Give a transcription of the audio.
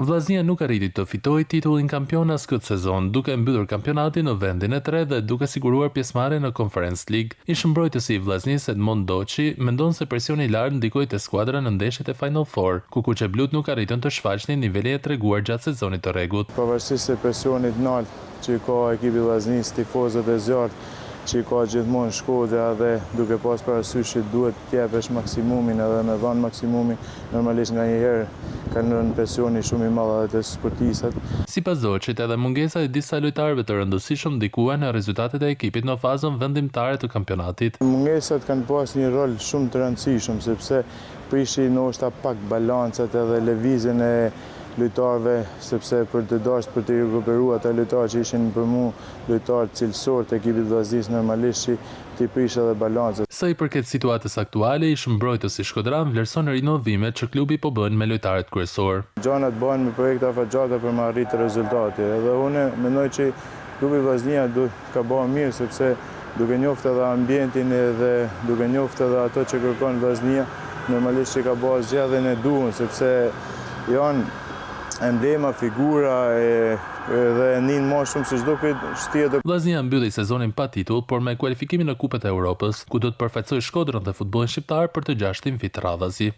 Vllaznia nuk arriti të fitojë titullin kampion as këtë sezon, duke mbyllur kampionatin në vendin e 3 dhe duke siguruar pjesëmarrje në Conference League. Ish mbrojtësi i vllaznisë Edmond Doçi mendon se presioni i lartë ndikoi te skuadra në ndeshjet e Final Four, ku kuqeblut nuk arritën të shfaqnin nivelin e treguar gjatë sezonit të rregut. Pavarësisht se presionit lartë që ka ekipi i vllaznisë, tifozët e zjarrt që ka gjithmonë Shkodra dhe duke pas parasysh që duhet të jepesh maksimumin edhe me dhënë maksimumin, normalisht nganjëherë kanë rënë presioni shumë i madh edhe te sportistët. Sipas Doçit, edhe mungesa e disa lojtarëve të rëndësishëm ndikuan në rezultatet e ekipit në fazën vendimtare të kampionatit. Mungesat kanë pas një rol shumë të rëndësishëm sepse prishin ndoshta pak balancat edhe lëvizjen e lojtarëve, sepse për të dashur për të rikuperuar ata lojtarë që ishin për mua lojtarë cilësor të ekipit vllaznisë, normalisht ti prish edhe balancën. Sa i përket situatës aktuale, ish mbrojtësi shkodran vlerëson rinovimet që klubi po bën me lojtarët kryesor. Gjanat bëhen me projekte afatgjata për me arritë rezultate. Edhe unë mendoj që klubi Vllaznia ka bërë mirë sepse duke njoftë edhe ambientin edhe duke njoftë edhe ato që kërkon Vllaznia, normalisht që ka bërë zgjedhjen e duhur sepse janë emblema, figura dhe nin më shumë se çdo tjetër. Vllaznia mbylli sezonin pa titull, por me kualifikimin në Kupën e Evropës, ku do të përfaqësojë Shkodrën dhe futbollin shqiptar për të 6-tin vit radhazi.